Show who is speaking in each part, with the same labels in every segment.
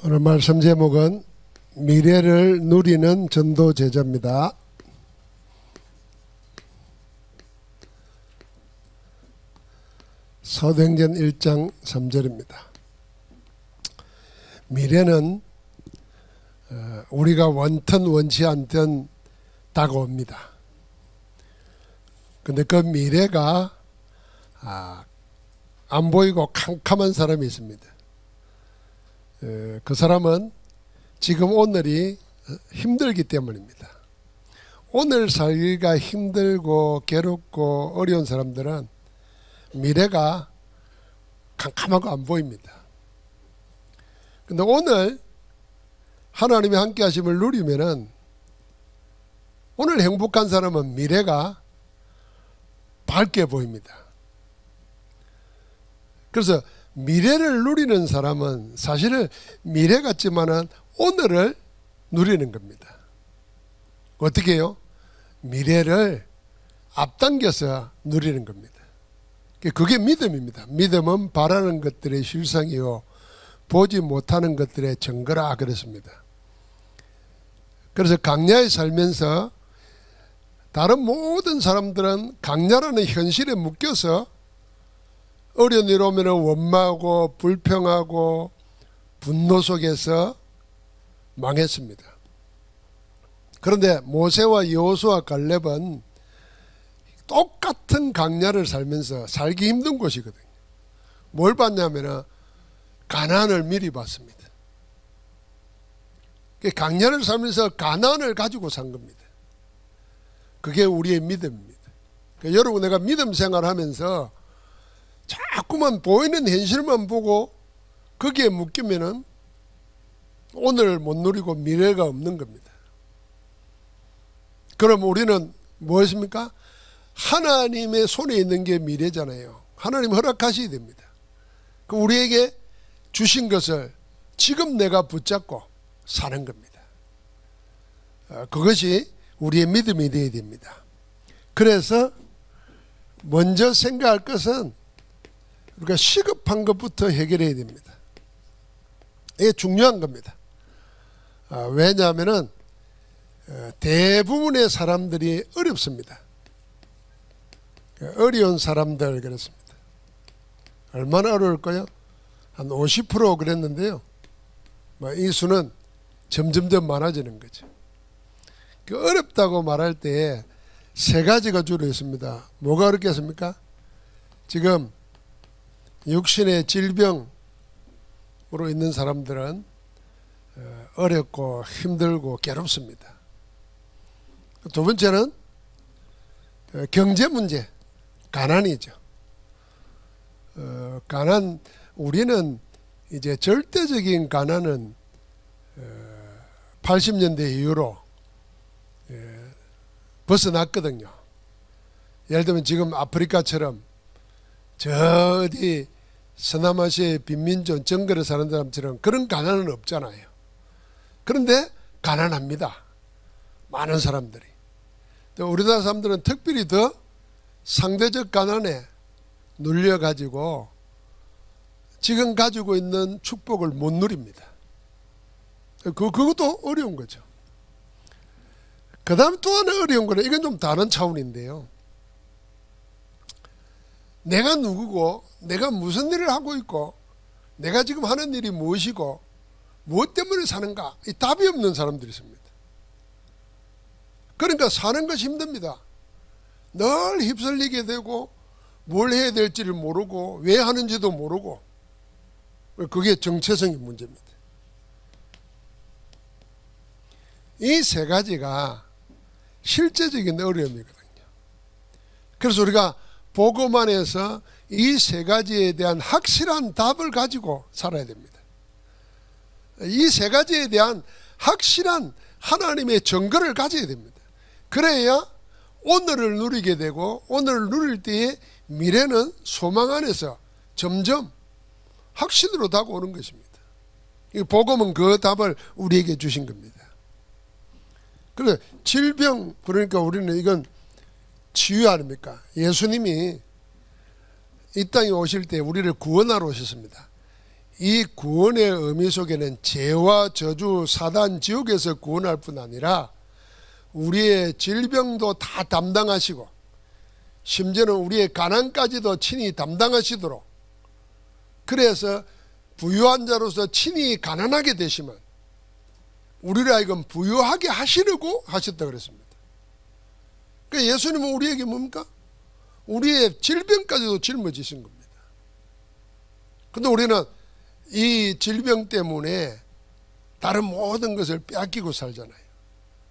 Speaker 1: 오늘 말씀 제목은 미래를 누리는 전도 제자입니다. 사도행전 1장 3절입니다. 미래는 우리가 원튼 원치 않든 다가옵니다. 근데 그 미래가 안 보이고 캄캄한 사람이 있습니다. 그 사람은 지금 오늘이 힘들기 때문입니다. 오늘 살기가 힘들고 괴롭고 어려운 사람들은 미래가 캄캄하고 안 보입니다. 근데 오늘 하나님의 함께 하심을 누리면은 오늘 행복한 사람은 미래가 밝게 보입니다. 그래서 미래를 누리는 사람은 사실은 미래 같지만은 오늘을 누리는 겁니다. 어떻게 해요? 미래를 앞당겨서 누리는 겁니다. 그게 믿음입니다. 믿음은 바라는 것들의 실상이요 보지 못하는 것들의 증거라 그랬습니다. 그래서 강야에 살면서 다른 모든 사람들은 강야라는 현실에 묶여서 어려운 일 오면 원망하고 불평하고 분노 속에서 망했습니다. 그런데 모세와 여호수아 갈렙은 똑같은 강야를 살면서 살기 힘든 곳이거든요. 뭘 봤냐면 가나안을 미리 봤습니다. 강야를 살면서 가나안을 가지고 산 겁니다. 그게 우리의 믿음입니다. 그러니까 여러분, 내가 믿음 생활하면서 자꾸만 보이는 현실만 보고 거기에 묶이면은 오늘을 못 누리고 미래가 없는 겁니다. 그럼 우리는 무엇입니까? 하나님의 손에 있는 게 미래잖아요. 하나님 허락하셔야 됩니다. 그 우리에게 주신 것을 지금 내가 붙잡고 사는 겁니다. 그것이 우리의 믿음이 되어야 됩니다. 그래서 먼저 생각할 것은 우리가 시급한 것부터 해결해야 됩니다. 이게 중요한 겁니다. 왜냐하면 대부분의 사람들이 어렵습니다. 어려운 사람들 그렇습니다. 얼마나 어려울까요? 한 50% 그랬는데요. 이 수는 점점점 많아지는 거죠. 어렵다고 말할 때 세 가지가 주로 있습니다. 뭐가 어렵겠습니까? 지금 육신의 질병으로 있는 사람들은 어렵고 힘들고 괴롭습니다. 두 번째는 경제 문제, 가난이죠. 가난, 우리는 이제 절대적인 가난은 80년대 이후로 벗어났거든요. 예를 들면 지금 아프리카처럼 저 어디 서남아시아의 빈민촌 정글에 사는 사람처럼 그런 가난은 없잖아요. 그런데 가난합니다. 많은 사람들이. 또 우리나라 사람들은 특별히 더 상대적 가난에 눌려가지고 지금 가지고 있는 축복을 못 누립니다. 그것도 어려운 거죠. 그 다음에 또 하나 어려운 거는 이건 좀 다른 차원인데요. 내가 누구고 내가 무슨 일을 하고 있고 내가 지금 하는 일이 무엇이고 무엇 때문에 사는가 이 답이 없는 사람들이 있습니다. 그러니까 사는 것이 힘듭니다. 늘 휩쓸리게 되고 뭘 해야 될지를 모르고 왜 하는지도 모르고 그게 정체성의 문제입니다. 이 세 가지가 실제적인 어려움이거든요. 그래서 우리가 복음 안에서 이 세 가지에 대한 확실한 답을 가지고 살아야 됩니다. 이 세 가지에 대한 확실한 하나님의 증거를 가져야 됩니다. 그래야 오늘을 누리게 되고 오늘을 누릴 때에 미래는 소망 안에서 점점 확신으로 다가오는 것입니다. 복음은 그 답을 우리에게 주신 겁니다. 그래 질병 그러니까 우리는 이건 치유 아닙니까? 예수님이 이 땅에 오실 때 우리를 구원하러 오셨습니다. 이 구원의 의미 속에는 죄와 저주, 사단, 지옥에서 구원할 뿐 아니라 우리의 질병도 다 담당하시고 심지어는 우리의 가난까지도 친히 담당하시도록, 그래서 부유한 자로서 친히 가난하게 되시면 우리를 하여금 부유하게 하시려고 하셨다 그랬습니다. 그러니까 예수님은 우리에게 뭡니까? 우리의 질병까지도 짊어지신 겁니다. 그런데 우리는 이 질병 때문에 다른 모든 것을 빼앗기고 살잖아요.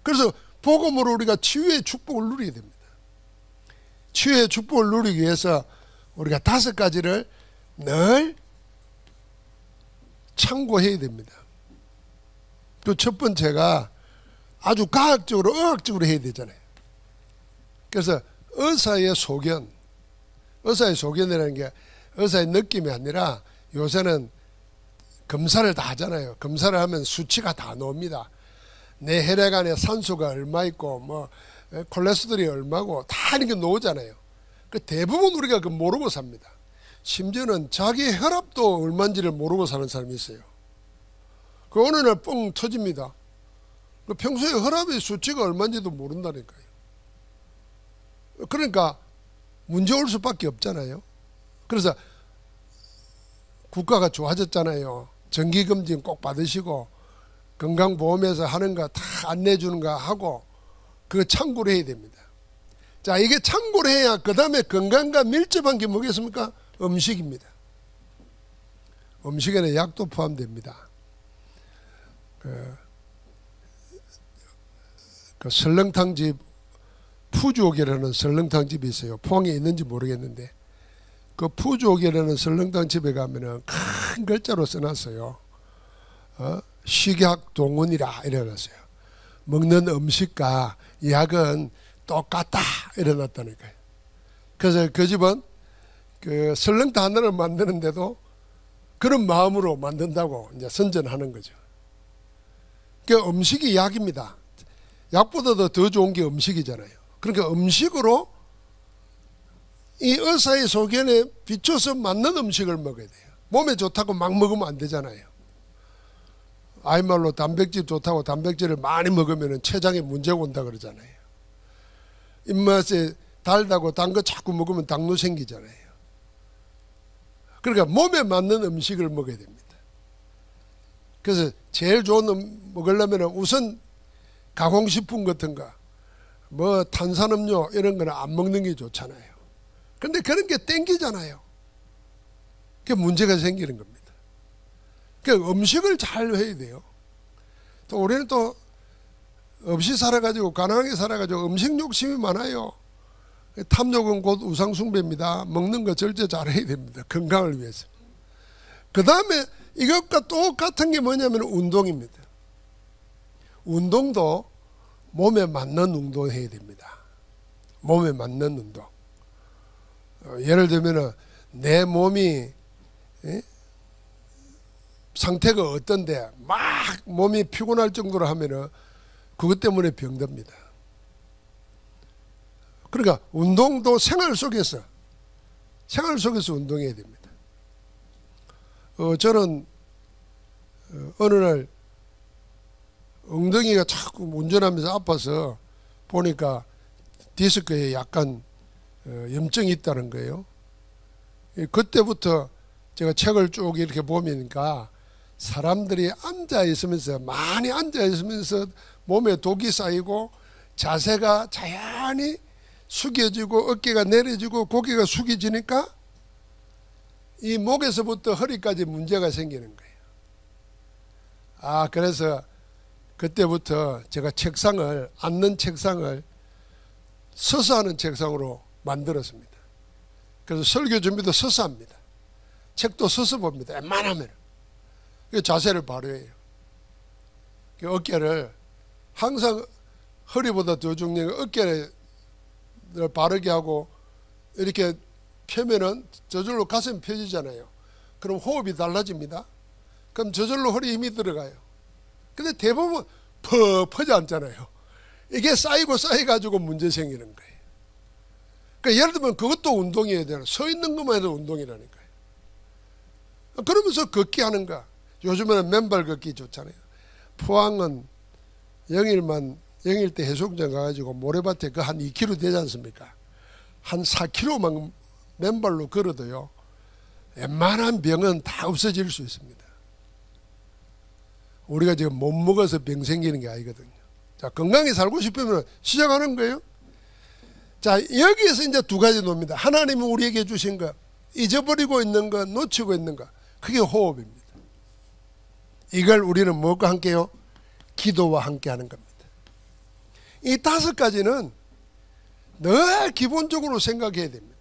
Speaker 1: 그래서 복음으로 우리가 치유의 축복을 누리게 됩니다. 치유의 축복을 누리기 위해서 우리가 5가지를 늘 참고해야 됩니다. 또 첫 번째가 아주 과학적으로, 의학적으로 해야 되잖아요. 그래서 의사의 소견, 의사의 소견이라는 게 의사의 느낌이 아니라 요새는 검사를 다 하잖아요. 검사를 하면 수치가 다 나옵니다. 내 혈액 안에 산소가 얼마 있고 뭐 콜레스테롤이 얼마고 다 이렇게 나오잖아요. 그 대부분 우리가 그 모르고 삽니다. 심지어는 자기 혈압도 얼마인지를 모르고 사는 사람이 있어요. 그 어느 날 뻥 터집니다. 그 평소에 혈압의 수치가 얼마인지도 모른다니까요. 그러니까 문제 올 수밖에 없잖아요. 그래서 국가가 좋아졌잖아요. 정기검진 꼭 받으시고 건강보험에서 하는 거 다 안내해 주는 거 하고 그거 참고를 해야 됩니다. 자, 이게 참고를 해야 그 다음에 건강과 밀접한 게 뭐겠습니까? 음식입니다. 음식에는 약도 포함됩니다. 그 설렁탕집 푸주옥이라는 설렁탕집이 있어요. 포항에 있는지 모르겠는데 그 푸주옥이라는 설렁탕집에 가면은 큰 글자로 써놨어요. 식약동원이라 이래놨어요. 먹는 음식과 약은 똑같다 이래놨다니까요. 그래서 그 집은 그 설렁탕 하나를 만드는데도 그런 마음으로 만든다고 이제 선전하는 거죠. 그 음식이 약입니다. 약보다도 더 좋은 게 음식이잖아요. 그러니까 음식으로 이 의사의 소견에 비춰서 맞는 음식을 먹어야 돼요. 몸에 좋다고 막 먹으면 안 되잖아요. 아이말로 단백질 좋다고 단백질을 많이 먹으면 췌장에 문제가 온다 그러잖아요. 입맛에 달다고 단 거 자꾸 먹으면 당뇨 생기잖아요. 그러니까 몸에 맞는 음식을 먹어야 됩니다. 그래서 제일 좋은 먹으려면 우선 가공식품 같은 거, 뭐 탄산음료 이런 거는 안 먹는 게 좋잖아요. 그런데 그런 게 땡기잖아요. 그게 문제가 생기는 겁니다. 그러니까 음식을 잘 해야 돼요. 또 우리는 또 없이 살아가지고 가난하게 살아가지고 음식 욕심이 많아요. 탐욕은 곧 우상숭배입니다. 먹는 거 절제 잘해야 됩니다. 건강을 위해서. 그 다음에 이것과 똑같은 게 뭐냐면 운동입니다. 운동도 몸에 맞는 운동 해야 됩니다. 몸에 맞는 운동. 예를 들면 내 몸이 상태가 어떤데 막 몸이 피곤할 정도로 하면은 그것 때문에 병듭니다. 그러니까 운동도 생활 속에서 운동해야 됩니다. 저는 어느 날 엉덩이가 자꾸 운전하면서 아파서 보니까 디스크에 약간 염증이 있다는 거예요. 그때부터 제가 책을 쭉 이렇게 보니까 사람들이 많이 앉아 있으면서 몸에 독이 쌓이고 자세가 자연히 숙여지고 어깨가 내려지고 고개가 숙여지니까 이 목에서부터 허리까지 문제가 생기는 거예요. 그래서 그때부터 제가 앉는 책상을 서서 하는 책상으로 만들었습니다. 그래서 설교 준비도 서서 합니다. 책도 서서 봅니다. 웬만하면. 자세를 바로 해요. 어깨를 항상 허리보다 더 중요한 어깨를 바르게 하고 이렇게 펴면은 저절로 가슴이 펴지잖아요. 그럼 호흡이 달라집니다. 그럼 저절로 허리에 힘이 들어가요. 근데 대부분 퍽퍽하지 않잖아요. 이게 쌓여가지고 문제 생기는 거예요. 그러니까 예를 들면 그것도 운동이어야 돼요. 서 있는 것만 해도 운동이라니까요. 그러면서 걷기 하는 거. 요즘에는 맨발 걷기 좋잖아요. 포항은 영일 때 해수욕장 가가지고 모래밭에 그 한 2km 되지 않습니까? 한 4km만 맨발로 걸어도요, 웬만한 병은 다 없어질 수 있습니다. 우리가 지금 못 먹어서 병 생기는 게 아니거든요. 자, 건강히 살고 싶으면 시작하는 거예요. 자, 여기에서 이제 두 가지 놉니다. 하나님이 우리에게 주신 것, 잊어버리고 있는 것, 놓치고 있는 것, 그게 호흡입니다. 이걸 우리는 무엇과 함께요? 기도와 함께 하는 겁니다. 이 5가지는 늘 기본적으로 생각해야 됩니다.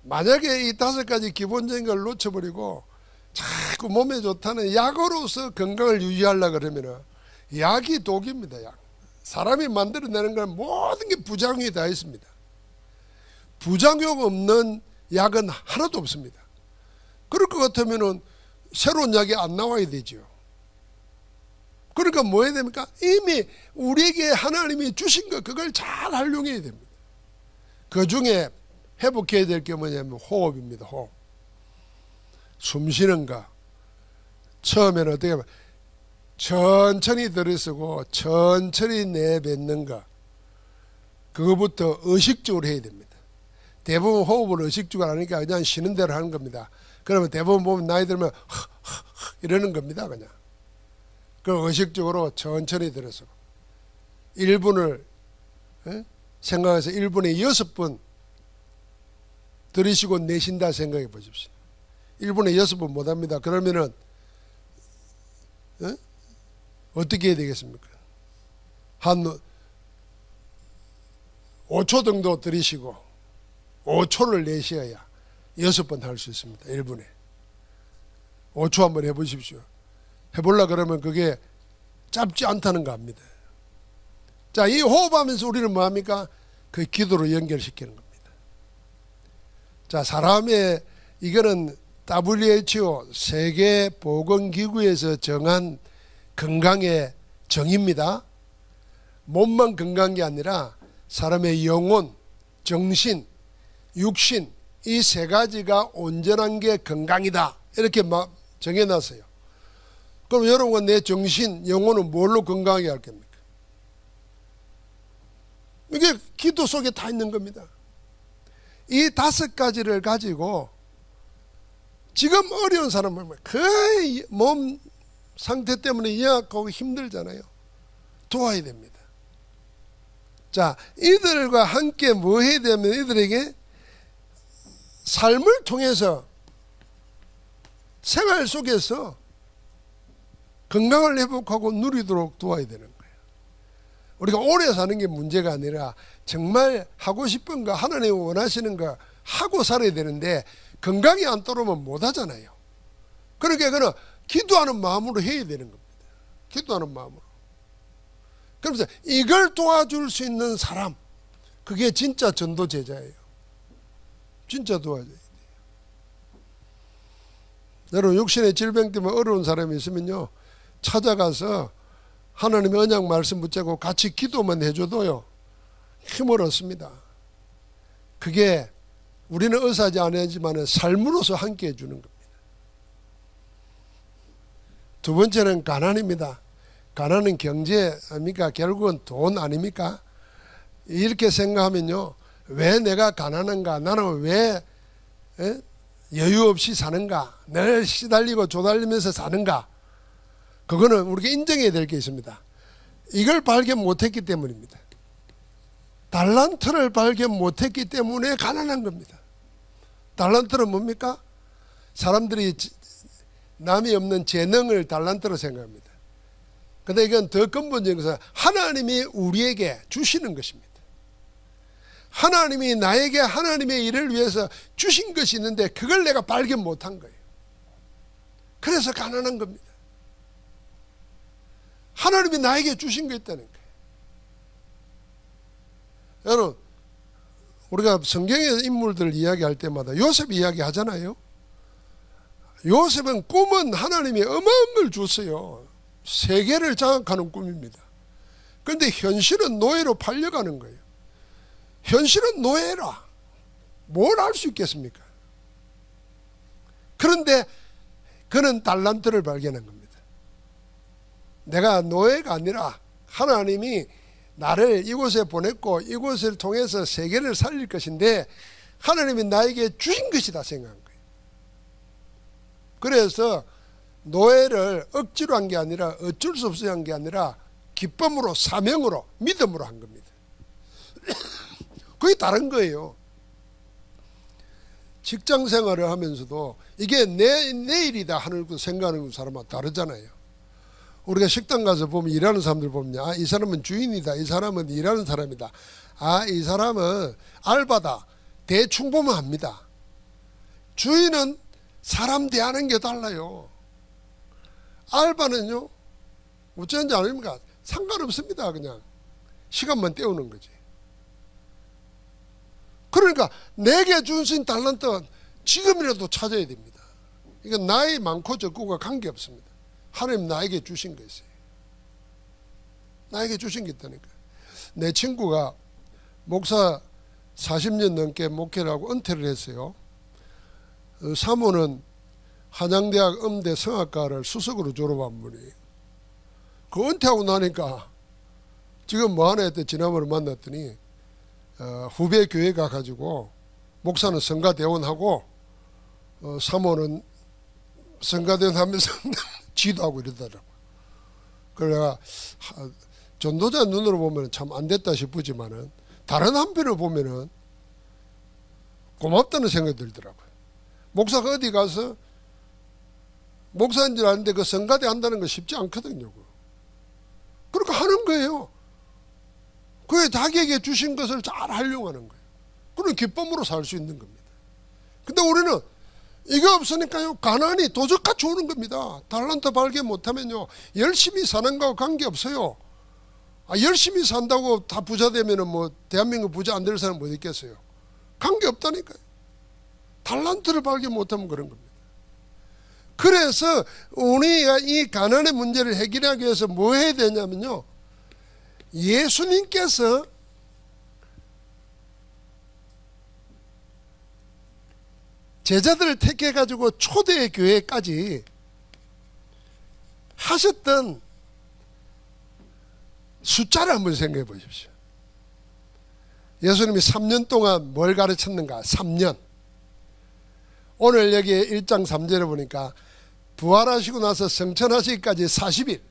Speaker 1: 만약에 이 5가지 기본적인 걸 놓쳐버리고 자꾸 몸에 좋다는 약으로서 건강을 유지하려고 그러면 약이 독입니다. 약. 사람이 만들어내는 건 모든 게 부작용이 다 있습니다. 부작용 없는 약은 하나도 없습니다. 그럴 것 같으면 새로운 약이 안 나와야 되죠. 그러니까 뭐 해야 됩니까? 이미 우리에게 하나님이 주신 것, 그걸 잘 활용해야 됩니다. 그 중에 회복해야 될 게 뭐냐면 호흡입니다. 호흡. 숨 쉬는 거. 처음에는 어떻게 하면 천천히 들이쓰고 천천히 내뱉는 거. 그거부터 의식적으로 해야 됩니다. 대부분 호흡을 의식적으로 하니까 그냥 쉬는 대로 하는 겁니다. 그러면 대부분 보면 나이 들면 이러는 겁니다. 그냥. 그 의식적으로 천천히 들이쓰고 1분을 생각해서 1분에 6번 들이쉬고 내쉰다 생각해 보십시오. 1분에 6번 못합니다. 그러면은 어떻게 해야 되겠습니까? 한 5초 정도 들이쉬고 5초를 내쉬어야 6번 할 수 있습니다. 1분에. 5초 한번 해보십시오. 해보려고 그러면 그게 짧지 않다는 거 압니다. 자, 이 호흡하면서 우리는 뭐합니까? 그 기도로 연결시키는 겁니다. 자, 사람의 이거는 WHO 세계보건기구에서 정한 건강의 정의입니다. 몸만 건강한 게 아니라 사람의 영혼, 정신, 육신 이 3가지가 온전한 게 건강이다. 이렇게 막 정해놨어요. 그럼 여러분은 내 정신, 영혼은 뭘로 건강하게 할 겁니까? 이게 기도 속에 다 있는 겁니다. 이 5가지를 가지고 지금 어려운 사람은 거의 몸 상태 때문에 예약하고 힘들잖아요. 도와야 됩니다. 자, 이들과 함께 뭐 해야 되면 이들에게 삶을 통해서 생활 속에서 건강을 회복하고 누리도록 도와야 되는 거예요. 우리가 오래 사는 게 문제가 아니라 정말 하고 싶은 거, 하나님이 원하시는 거 하고 살아야 되는데 건강이 안 따르면 못 하잖아요. 그러니까 그는 기도하는 마음으로 해야 되는 겁니다. 기도하는 마음으로. 그러면서 이걸 도와줄 수 있는 사람, 그게 진짜 전도 제자예요. 진짜 도와줘야 돼요. 여러분, 육신의 질병 때문에 어려운 사람이 있으면요, 찾아가서 하나님의 언약 말씀 붙잡고 같이 기도만 해줘도요 힘을 얻습니다. 그게 우리는 의사지 않지만 삶으로서 함께 해주는 겁니다. 두 번째는 가난입니다. 가난은 경제 아닙니까? 결국은 돈 아닙니까? 이렇게 생각하면요, 왜 내가 가난한가? 나는 왜 여유 없이 사는가? 늘 시달리고 조달리면서 사는가? 그거는 우리가 인정해야 될 게 있습니다. 이걸 발견 못했기 때문입니다. 달란트를 발견 못했기 때문에 가난한 겁니다. 달란트는 뭡니까? 사람들이 남이 없는 재능을 달란트로 생각합니다. 그런데 이건 더 근본적인 것은 하나님이 우리에게 주시는 것입니다. 하나님이 나에게 하나님의 일을 위해서 주신 것이 있는데 그걸 내가 발견 못한 거예요. 그래서 가난한 겁니다. 하나님이 나에게 주신 거 있다는 거예요. 여러분, 우리가 성경의 인물들 이야기할 때마다 요셉 이야기 하잖아요. 요셉은 꿈은 하나님이 어마어마한 걸 줬어요. 세계를 장악하는 꿈입니다. 그런데 현실은 노예로 팔려가는 거예요. 현실은 노예라. 뭘 할 수 있겠습니까? 그런데 그는 달란트를 발견한 겁니다. 내가 노예가 아니라 하나님이 나를 이곳에 보냈고 이곳을 통해서 세계를 살릴 것인데 하나님이 나에게 주신 것이다 생각한 거예요. 그래서 노예를 억지로 한 게 아니라 어쩔 수 없이 한 게 아니라 기쁨으로, 사명으로, 믿음으로 한 겁니다. 그게 다른 거예요. 직장 생활을 하면서도 이게 내 일이다 하는 거 생각하는 사람은 다르잖아요. 우리가 식당 가서 보면 일하는 사람들 보면 아, 이 사람은 주인이다, 이 사람은 일하는 사람이다, 아, 이 사람은 알바다, 대충 보면 합니다. 주인은 사람 대하는 게 달라요. 알바는요 어쩌는지 아닙니까? 상관없습니다. 그냥 시간만 때우는 거지. 그러니까 내게 주신 달란트는 지금이라도 찾아야 됩니다. 이건 나이 많고 적고가 관계없습니다. 하나님 나에게 주신 것이에요. 나에게 주신 게 있다니까. 내 친구가 목사 40년 넘게 목회를 하고 은퇴를 했어요. 사모는 한양대학 음대 성악과를 수석으로 졸업한 분이에요. 그 은퇴하고 나니까 지금 뭐 하나 했더니 지난번에 만났더니 후배 교회 가가지고 목사는 성가대원하고 사모는 성가대원 하면서 지도하고 이러더라고요. 그래가 전도자 눈으로 보면 참 안 됐다 싶지만은 다른 한편으로 보면은 고맙다는 생각이 들더라고요. 목사가 어디 가서 목사인 줄 아는데 그 성가대 한다는 거 쉽지 않거든요. 그러니까 하는 거예요. 그게 자기에게 주신 것을 잘 활용하는 거예요. 그런 기쁨으로 살 수 있는 겁니다. 근데 우리는 이게 없으니까요 가난이 도적같이 오는 겁니다. 달란트 발견 못하면요 열심히 사는 거하고 관계없어요. 열심히 산다고 다 부자 되면은 뭐 대한민국 부자 안 될 사람 못 있겠어요. 관계없다니까요. 달란트를 발견 못하면 그런 겁니다. 그래서 우리가 이 가난의 문제를 해결하기 위해서 뭐 해야 되냐면요 예수님께서 제자들을 택해 가지고 초대 교회까지 하셨던 숫자를 한번 생각해 보십시오. 예수님이 3년 동안 뭘 가르쳤는가? 3년. 오늘 여기 1장 3절에 보니까 부활하시고 나서 성천하시기까지 40일.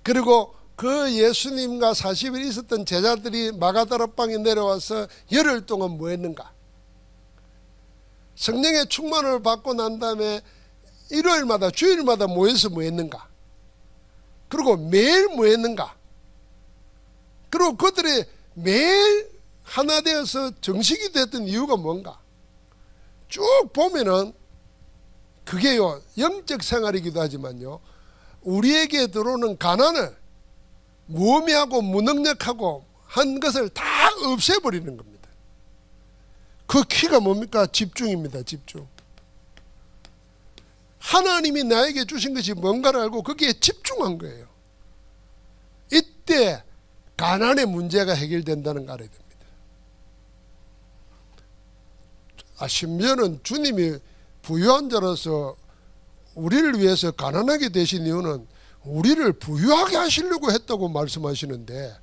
Speaker 1: 그리고 그 예수님과 40일 있었던 제자들이 마가다락방에 내려와서 열흘 동안 뭐 했는가? 성령의 충만을 받고 난 다음에 일요일마다 주일마다 모여서 뭐 했는가? 그리고 매일 뭐 했는가? 그리고 그들이 매일 하나 되어서 정식이 됐던 이유가 뭔가? 쭉 보면은 그게요 영적 생활이기도 하지만요 우리에게 들어오는 가난을 무의미하고 무능력하고 한 것을 다 없애버리는 겁니다. 그 키가 뭡니까? 집중입니다. 집중. 하나님이 나에게 주신 것이 뭔가를 알고 거기에 집중한 거예요. 이때 가난의 문제가 해결된다는 걸 알아야 됩니다. 심지어는 주님이 부유한 자로서 우리를 위해서 가난하게 되신 이유는 우리를 부유하게 하시려고 했다고 말씀하시는데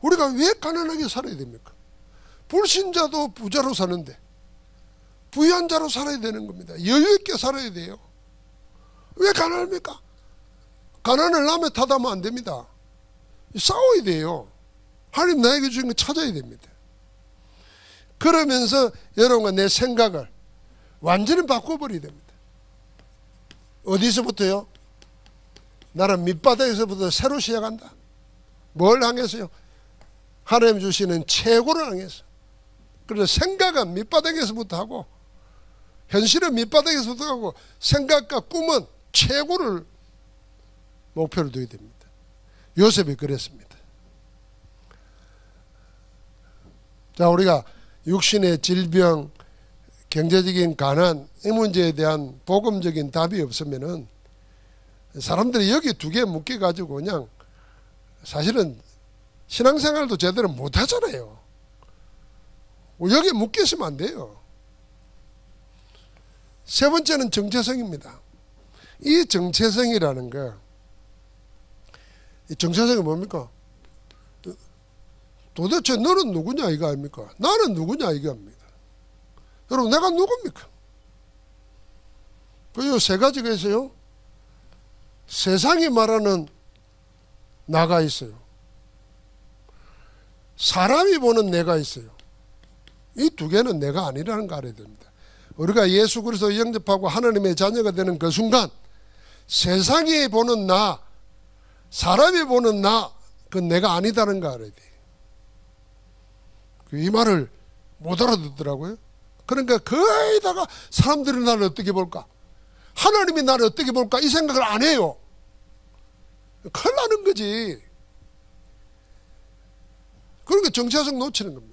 Speaker 1: 우리가 왜 가난하게 살아야 됩니까? 불신자도 부자로 사는데 부유한 자로 살아야 되는 겁니다. 여유 있게 살아야 돼요. 왜 가난합니까? 가난을 남의 탓하면 안 됩니다. 싸워야 돼요. 하나님 나에게 주신 거 찾아야 됩니다. 그러면서 여러분과 내 생각을 완전히 바꿔버려야 됩니다. 어디서부터요? 나는 밑바닥에서부터 새로 시작한다. 뭘 향해서요? 하나님 주시는 최고를 향해서. 그래서 생각은 밑바닥에서부터 하고 현실은 밑바닥에서부터 하고 생각과 꿈은 최고를 목표로 둬야 됩니다. 요셉이 그랬습니다. 자, 우리가 육신의 질병, 경제적인 가난 이 문제에 대한 복음적인 답이 없으면은 사람들이 여기 두 개 묶여 가지고 그냥 사실은 신앙생활도 제대로 못 하잖아요. 여기 묶여 있으면 안 돼요. 세 번째는 정체성입니다. 이 정체성이라는 거, 이 정체성이 뭡니까? 도대체 너는 누구냐 이거 아닙니까? 나는 누구냐 이거 아닙니까? 여러분, 내가 누굽니까? 그 세 가지가 있어요. 세상이 말하는 나가 있어요. 사람이 보는 내가 있어요. 이 두 개는 내가 아니라는 거 알아야 됩니다. 우리가 예수 그리스도 영접하고 하나님의 자녀가 되는 그 순간 세상이 보는 나, 사람이 보는 나, 그건 내가 아니다는 거 알아야 돼. 이 말을 못 알아듣더라고요. 그러니까 거기다가 사람들이 나를 어떻게 볼까? 하나님이 나를 어떻게 볼까? 이 생각을 안 해요. 큰일 나는 거지. 그러니까 정체성 놓치는 겁니다.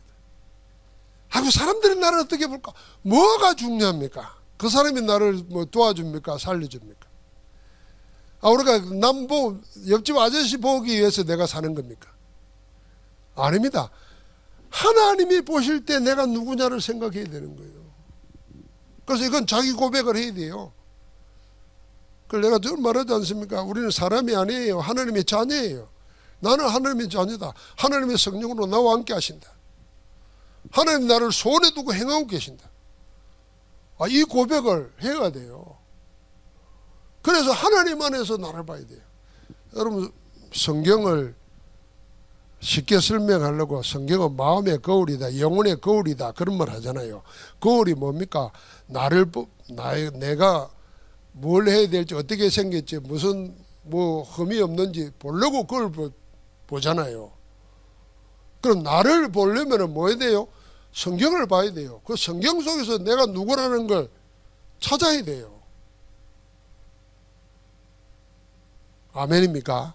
Speaker 1: 하고 사람들이 나를 어떻게 볼까? 뭐가 중요합니까? 그 사람이 나를 뭐 도와줍니까? 살려줍니까? 우리가 옆집 아저씨 보기 위해서 내가 사는 겁니까? 아닙니다. 하나님이 보실 때 내가 누구냐를 생각해야 되는 거예요. 그래서 이건 자기 고백을 해야 돼요. 그걸 내가 늘 말하지 않습니까? 우리는 사람이 아니에요. 하나님의 자녀예요. 나는 하나님의 자녀다. 하나님의 성령으로 나와 함께 하신다. 하나님 나를 손에 두고 행하고 계신다. 이 고백을 해야 돼요. 그래서 하나님 안에서 나를 봐야 돼요. 여러분, 성경을 쉽게 설명하려고 성경은 마음의 거울이다, 영혼의 거울이다 그런 말 하잖아요. 거울이 뭡니까? 내가 뭘 해야 될지, 어떻게 생겼지, 무슨 흠이 없는지 보려고 그걸 보잖아요. 그럼 나를 보려면 뭐 해야 돼요? 성경을 봐야 돼요. 그 성경 속에서 내가 누구라는 걸 찾아야 돼요. 아멘입니까?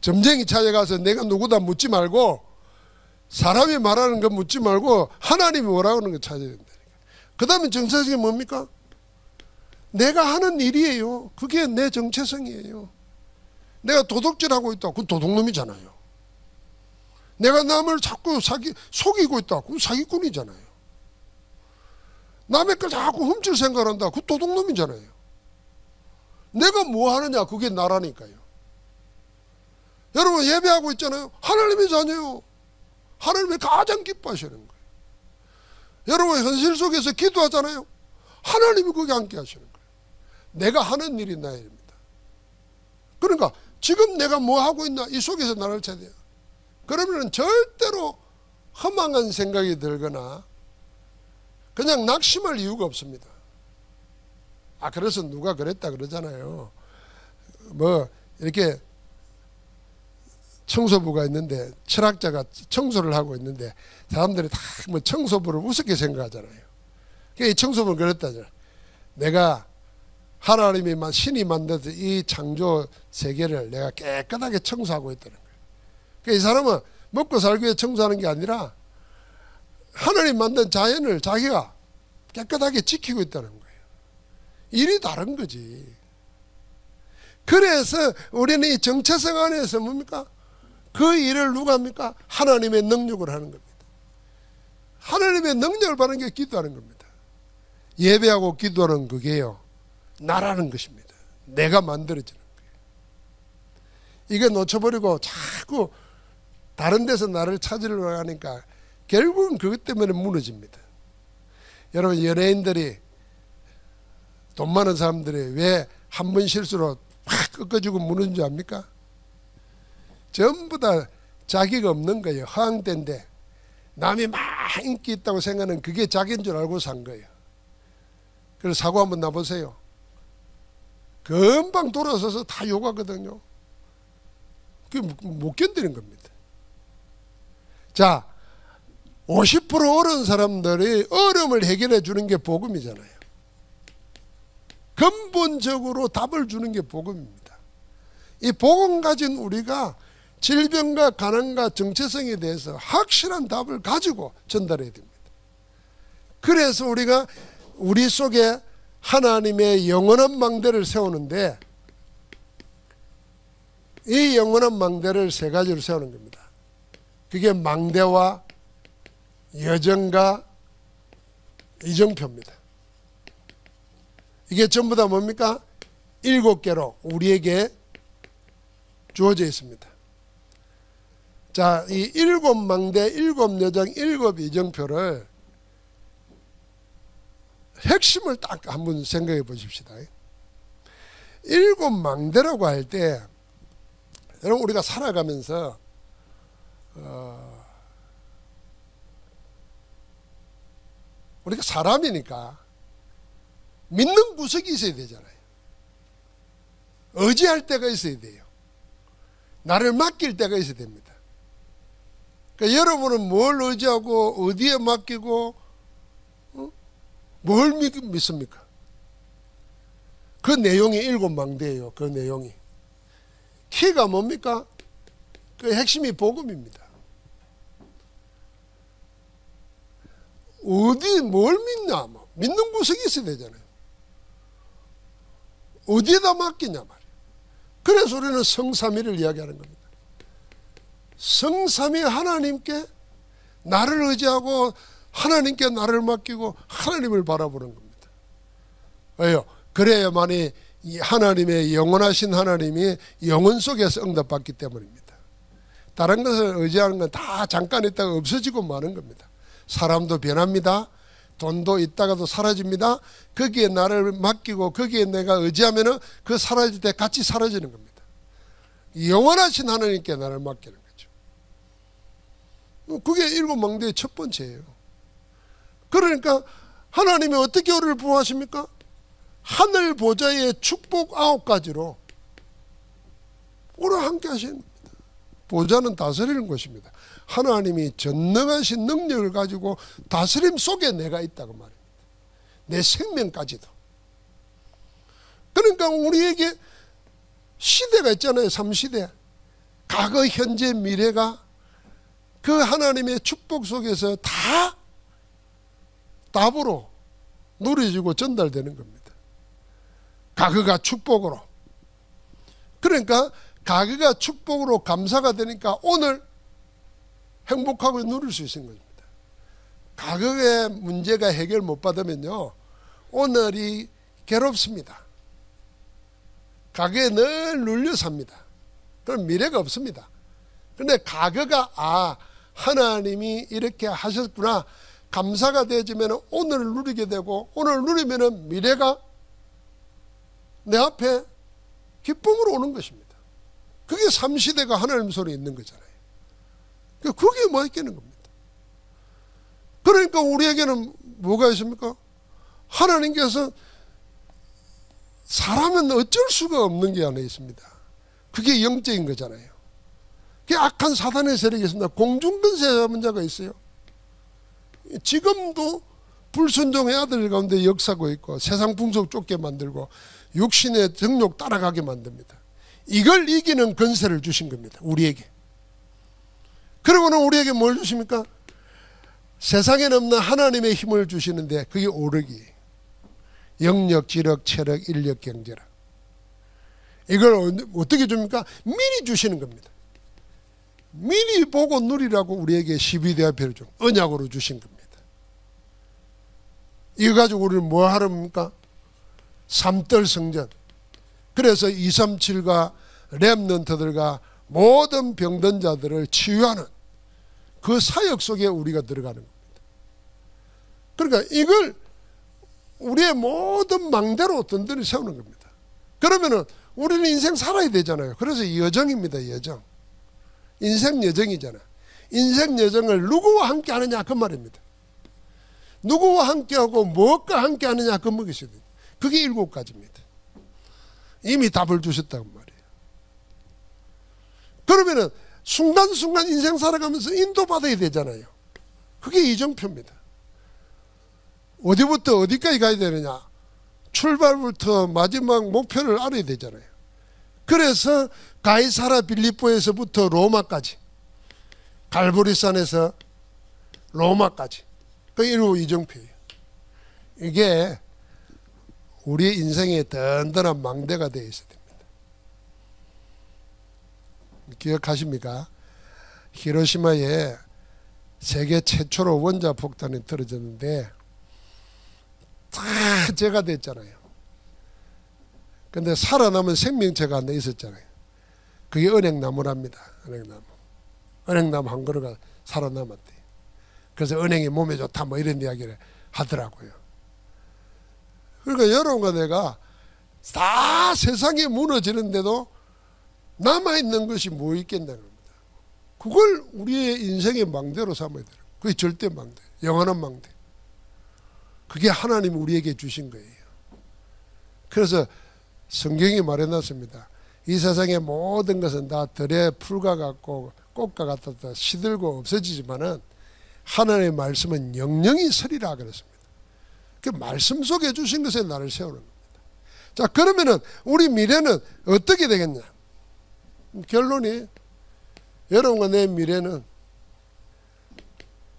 Speaker 1: 점쟁이 찾아가서 내가 누구다 묻지 말고, 사람이 말하는 거 묻지 말고 하나님이 뭐라고 하는 거 찾아야 된다니까. 그 다음에 정체성이 뭡니까? 내가 하는 일이에요. 그게 내 정체성이에요. 내가 도둑질하고 있다, 그건 도둑놈이잖아요. 내가 남을 자꾸 속이고 있다, 그건 사기꾼이잖아요. 남의 걸 자꾸 훔칠 생각을 한다, 그건 도둑놈이잖아요. 내가 뭐 하느냐, 그게 나라니까요. 여러분, 예배하고 있잖아요. 하나님의 자녀요. 하나님이 가장 기뻐하시는 거예요. 여러분, 현실 속에서 기도하잖아요. 하나님이 거기 함께 하시는 거예요. 내가 하는 일이 나의 일입니다. 그러니까 지금 내가 뭐 하고 있나, 이 속에서 나를 찾아야. 그러면 절대로 허망한 생각이 들거나 그냥 낙심할 이유가 없습니다. 그래서 누가 그랬다 그러잖아요. 이렇게 청소부가 있는데, 철학자가 청소를 하고 있는데 사람들이 다 청소부를 우습게 생각하잖아요. 이 청소부는 그랬다잖아요. 내가 하나님이 신이 만든 이 창조 세계를 내가 깨끗하게 청소하고 있다는 거예요. 그러니까 이 사람은 먹고 살기 위해 청소하는 게 아니라 하나님 만든 자연을 자기가 깨끗하게 지키고 있다는 거예요. 일이 다른 거지. 그래서 우리는 이 정체성 안에서 뭡니까? 그 일을 누가 합니까? 하나님의 능력을 하는 겁니다. 하나님의 능력을 받는 게 기도하는 겁니다. 예배하고 기도하는 그게요, 나라는 것입니다. 내가 만들어지는 거예요. 이게 놓쳐버리고 자꾸 다른 데서 나를 찾으려고 하니까 결국은 그것 때문에 무너집니다. 여러분, 연예인들이, 돈 많은 사람들이 왜 한 번 실수로 확 꺾어지고 무너진 줄 압니까? 전부 다 자기가 없는 거예요. 허황된데 남이 막 인기 있다고 생각하는 그게 자기인 줄 알고 산 거예요. 그래서 사고 한번 나보세요. 금방 돌아서서 다 욕하거든요. 그게 못 견디는 겁니다. 자, 50% 어려운 사람들이 어려움을 해결해 주는 게 복음이잖아요. 근본적으로 답을 주는 게 복음입니다. 이 복음 가진 우리가 질병과 가난과 정체성에 대해서 확실한 답을 가지고 전달해야 됩니다. 그래서 우리가 우리 속에 하나님의 영원한 망대를 세우는데, 이 영원한 망대를 세 가지로 세우는 겁니다. 그게 망대와 여정과 이정표입니다. 이게 전부 다 뭡니까? 7개로 우리에게 주어져 있습니다. 자, 이 7망대, 7여정, 7이정표를 핵심을 딱 한번 생각해 보십시다. 7망대라고 할 때 여러분 우리가 살아가면서 우리가 사람이니까 믿는 구석이 있어야 되잖아요. 의지할 때가 있어야 돼요. 나를 맡길 때가 있어야 됩니다. 그러니까 여러분은 뭘 의지하고 어디에 맡기고 뭘 믿습니까? 그 내용이 7망대예요. 그 내용이. 키가 뭡니까? 그 핵심이 복음입니다. 어디 뭘 믿냐? 믿는 구석이 있어야 되잖아요. 어디에다 맡기냐 말이에요. 그래서 우리는 성삼위를 이야기하는 겁니다. 성삼위 하나님께 나를 의지하고 하나님께 나를 맡기고 하나님을 바라보는 겁니다. 왜요? 그래야만이 이 하나님의 영원하신 하나님이 영혼 속에서 응답받기 때문입니다. 다른 것을 의지하는 건 다 잠깐 있다가 없어지고 마는 겁니다. 사람도 변합니다. 돈도 있다가도 사라집니다. 거기에 나를 맡기고 거기에 내가 의지하면 그 사라질 때 같이 사라지는 겁니다. 영원하신 하나님께 나를 맡기는 거죠. 그게 7망대의 첫 번째예요. 그러니까 하나님이 어떻게 우리를 부어하십니까? 하늘 보좌의 축복 9가지로 우리와 함께 하시는 겁니다. 보좌는 다스리는 것입니다. 하나님이 전능하신 능력을 가지고 다스림 속에 내가 있다고 말입니다. 내 생명까지도. 그러니까 우리에게 시대가 있잖아요. 3시대. 과거, 현재, 미래가 그 하나님의 축복 속에서 다 답으로 누려지고 전달되는 겁니다. 과거가 축복으로. 그러니까 과거가 축복으로 감사가 되니까 오늘 행복하고 누릴 수 있는 겁니다. 과거의 문제가 해결 못 받으면요, 오늘이 괴롭습니다. 과거에 늘 눌려 삽니다. 그럼 미래가 없습니다. 그런데 과거가 하나님이 이렇게 하셨구나 감사가 되어지면 오늘을 누리게 되고, 오늘 누리면 미래가 내 앞에 기쁨으로 오는 것입니다. 그게 3시대가 하나님 손에 있는 거잖아요. 그게 뭐 있겠는 겁니다. 그러니까 우리에게는 뭐가 있습니까? 하나님께서 사람은 어쩔 수가 없는 게 하나 있습니다. 그게 영적인 거잖아요. 그게 악한 사단의 세력이 있습니다. 공중근세 잡은 자가 있어요. 지금도 불순종의 아들 가운데 역사고 있고 세상 풍속 쫓게 만들고 육신의 정욕 따라가게 만듭니다. 이걸 이기는 권세를 주신 겁니다. 우리에게. 그리고는 우리에게 뭘 주십니까? 세상에 없는 하나님의 힘을 주시는데 그게 오르기. 영력, 지력, 체력, 인력, 경제력. 이걸 어떻게 줍니까? 미리 주시는 겁니다. 미리 보고 누리라고 우리에게 12대화표를 좀 언약으로 주신 겁니다. 이거 가지고 우리는 뭐 하랍니까? 삼떨 성전. 그래서 237과 렘넌트들과 모든 병든 자들을 치유하는 그 사역 속에 우리가 들어가는 겁니다. 그러니까 이걸 우리의 모든 망대로 든든히 세우는 겁니다. 그러면은 우리는 인생 살아야 되잖아요. 그래서 여정입니다. 여정. 인생 여정이잖아. 인생 여정을 누구와 함께 하느냐 그 말입니다. 누구와 함께하고 무엇과 함께 하느냐 그 먹이셔야 돼요. 그게 7가지입니다. 이미 답을 주셨다고 말이에요. 그러면은 순간순간 인생 살아가면서 인도받아야 되잖아요. 그게 이정표입니다. 어디부터 어디까지 가야 되느냐. 출발부터 마지막 목표를 알아야 되잖아요. 그래서 가이사라 빌립보에서부터 로마까지, 갈보리산에서 로마까지, 그 일부 이정표예요. 이게 우리 인생의 든든한 망대가 되어 있어야 됩니다. 기억하십니까? 히로시마에 세계 최초로 원자 폭탄이 떨어졌는데 다 제가 됐잖아요. 근데 살아남은 생명체가 하나 있었잖아요. 그게 은행나무랍니다. 은행나무. 은행나무 한 그루가 살아남았대. 그래서 은행이 몸에 좋다 뭐 이런 이야기를 하더라고요. 그러니까 여러분과 내가 다 세상이 무너지는데도 남아있는 것이 뭐 있겠냐는 겁니다. 그걸 우리의 인생의 망대로 삼아야 돼요. 그게 절대 망대, 영원한 망대. 그게 하나님이 우리에게 주신 거예요. 그래서 성경이 말해놨습니다. 이 세상의 모든 것은 다 들에 풀과 같고 꽃과 같았다 시들고 없어지지만은 하나님의 말씀은 영영이 서리라 그랬습니다. 그 말씀 속에 주신 것에 나를 세우는 겁니다. 자, 그러면은 우리 미래는 어떻게 되겠냐? 결론이 여러분과 내 미래는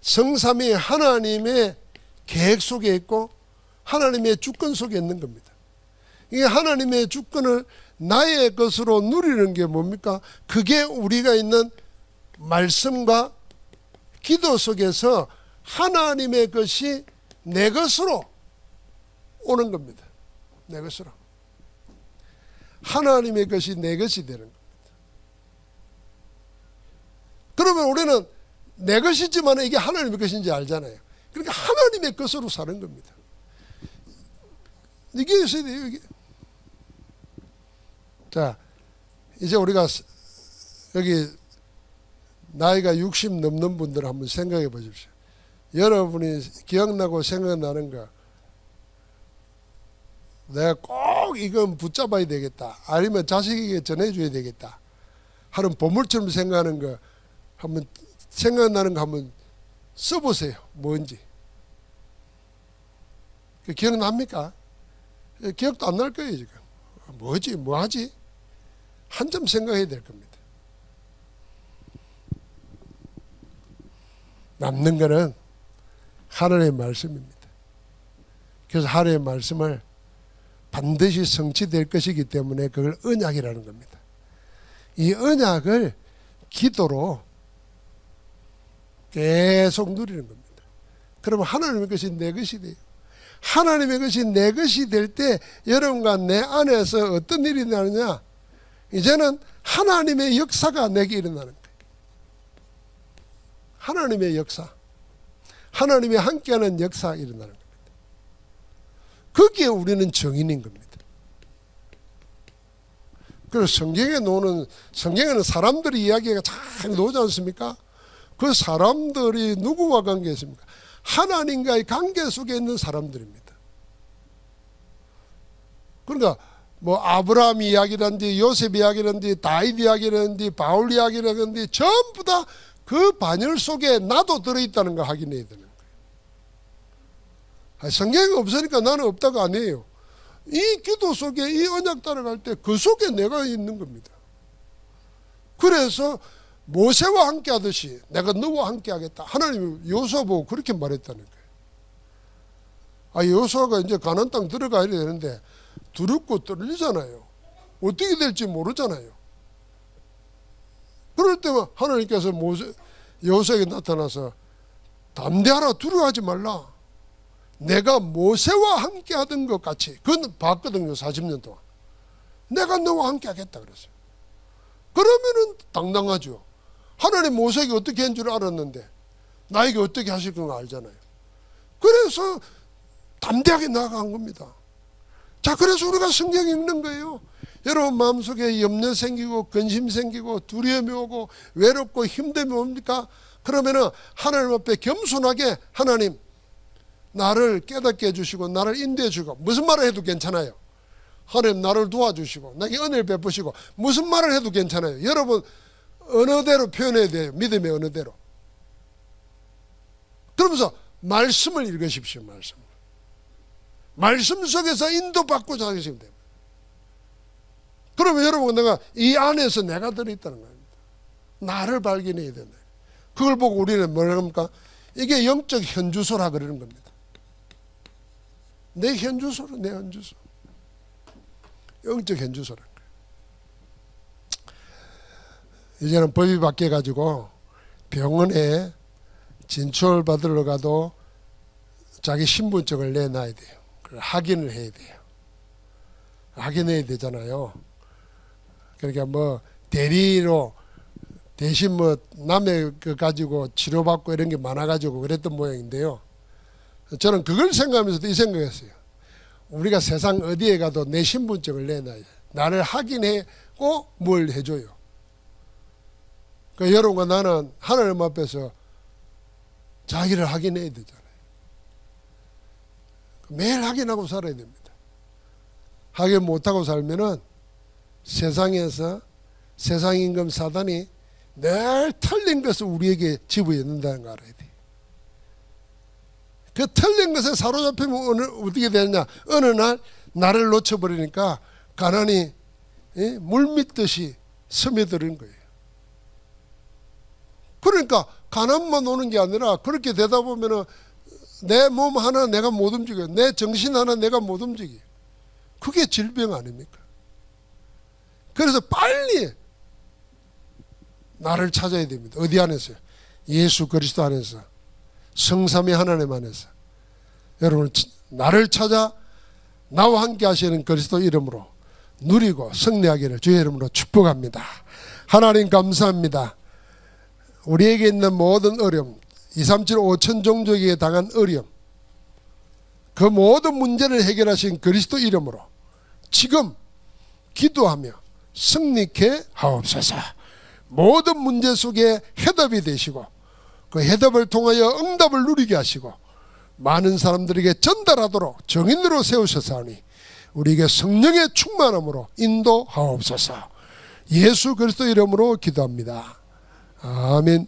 Speaker 1: 성삼위 하나님의 계획 속에 있고 하나님의 주권 속에 있는 겁니다. 이게 하나님의 주권을 나의 것으로 누리는 게 뭡니까? 그게 우리가 있는 말씀과 기도 속에서 하나님의 것이 내 것으로 오는 겁니다. 내 것으로. 하나님의 것이 내 것이 되는 겁니다. 그러면 우리는 내 것이지만 이게 하나님의 것인지 알잖아요. 그러니까 하나님의 것으로 사는 겁니다. 이게 있어야 돼요. 이게. 자, 이제 우리가 여기 나이가 60 넘는 분들 한번 생각해 보십시오. 여러분이 기억나고 생각나는 거, 내가 꼭 이건 붙잡아야 되겠다, 아니면 자식에게 전해줘야 되겠다 하는 보물처럼 생각하는 거 한번 생각나는 거 한번 써보세요. 뭔지. 기억납니까? 기억도 안 날 거예요 지금. 뭐지? 뭐하지? 한점 생각해야 될 겁니다. 남는 거는 하나님의 말씀입니다. 그래서 하나님의 말씀을 반드시 성취될 것이기 때문에 그걸 언약이라는 겁니다. 이 언약을 기도로 계속 누리는 겁니다. 그러면 하나님의 것이 내 것이 돼요. 하나님의 것이 내 것이 될 때 여러분과 내 안에서 어떤 일이 일어나느냐? 이제는 하나님의 역사가 내게 일어나는 거예요. 하나님의 역사, 하나님이 함께하는 역사가 일어나는 겁니다. 거기에 우리는 정인인 겁니다. 그래서 성경에는 사람들의 이야기가 잘 나오지 않습니까? 그 사람들이 누구와 관계했습니까? 하나님과의 관계 속에 있는 사람들입니다. 그러니까 뭐 아브라함 이야기라든지 요셉 이야기라든지 다윗 이야기라든지 바울 이야기라든지 전부 다 그 반열 속에 나도 들어있다는 거 확인해야 되는 거예요. 성경이 없으니까 나는 없다고 아니에요. 이 기도 속에 이 언약 따라갈 때 그 속에 내가 있는 겁니다. 그래서 모세와 함께 하듯이 내가 너와 함께 하겠다. 하나님이 여호수아 보고 그렇게 말했다는 거예요. 여호수아가 이제 가나안 땅 들어가야 되는데 두렵고 떨리잖아요. 어떻게 될지 모르잖아요. 그럴 때만 하나님께서 여호수아에게 나타나서 담대하라, 두려워하지 말라. 내가 모세와 함께 하던 것 같이, 그건 봤거든요. 40년 동안. 내가 너와 함께 하겠다 그랬어요. 그러면은 당당하죠. 하나님 모세에게 어떻게 한 줄 알았는데 나에게 어떻게 하실 건 알잖아요. 그래서 담대하게 나아간 겁니다. 자, 그래서 우리가 성경 읽는 거예요. 여러분 마음속에 염려 생기고 근심 생기고 두려움이 오고 외롭고 힘듦이 옵니까? 그러면은 하나님 앞에 겸손하게 하나님 나를 깨닫게 해주시고 나를 인도해 주고 무슨 말을 해도 괜찮아요. 하나님 나를 도와주시고 나에게 은혜를 베푸시고 무슨 말을 해도 괜찮아요. 여러분 언어대로 표현해야 돼요. 믿음의 언어대로. 그러면서 말씀을 읽으십시오. 말씀 속에서 인도받고자 하시면 됩니다. 그러면 여러분 내가 이 안에서 내가 들어있다는 겁니다. 나를 발견해야 된다. 그걸 보고 우리는 뭐라 합니까? 이게 영적 현주소라 그러는 겁니다. 내 현주소로, 내 현주소. 영적 현주소라는 거예요. 이제는 법이 바뀌어가지고 병원에 진찰 받으러 가도 자기 신분증을 내놔야 돼요. 그걸 확인을 해야 돼요. 확인해야 되잖아요. 그러니까 뭐 대리로 대신 뭐 남의 그 가지고 치료받고 이런 게 많아가지고 그랬던 모양인데요. 저는 그걸 생각하면서도 이 생각했어요. 우리가 세상 어디에 가도 내 신분증을 내놔야 나를 확인하고 뭘 해줘요. 그러니까 여러분과 나는 하나님 앞에서 자기를 확인해야 되잖아요. 매일 확인하고 살아야 됩니다. 확인 못하고 살면은 세상에서 세상 임금 사단이 늘 틀린 것을 우리에게 집어넣는다는 거 알아야 돼. 그 틀린 것에 사로잡히면 어떻게 되느냐? 어느 날 나를 놓쳐버리니까 가난이 물 믿듯이 스며드는 거예요. 그러니까 가난만 오는 게 아니라 그렇게 되다 보면은 내 몸 하나 내가 못 움직여, 내 정신 하나 내가 못 움직여. 그게 질병 아닙니까? 그래서 빨리 나를 찾아야 됩니다. 어디 안에서요? 예수 그리스도 안에서, 성삼위 하나님 안에서. 여러분, 나를 찾아 나와 함께 하시는 그리스도 이름으로 누리고 승리하기를 주의 이름으로 축복합니다. 하나님 감사합니다. 우리에게 있는 모든 어려움, 237 5천 종족에게 당한 어려움, 그 모든 문제를 해결하신 그리스도 이름으로 지금 기도하며 승리케 하옵소서. 모든 문제 속에 해답이 되시고 그 해답을 통하여 응답을 누리게 하시고 많은 사람들에게 전달하도록 정인으로 세우셨사오니 우리에게 성령의 충만함으로 인도하옵소서. 예수 그리스도 이름으로 기도합니다. 아멘.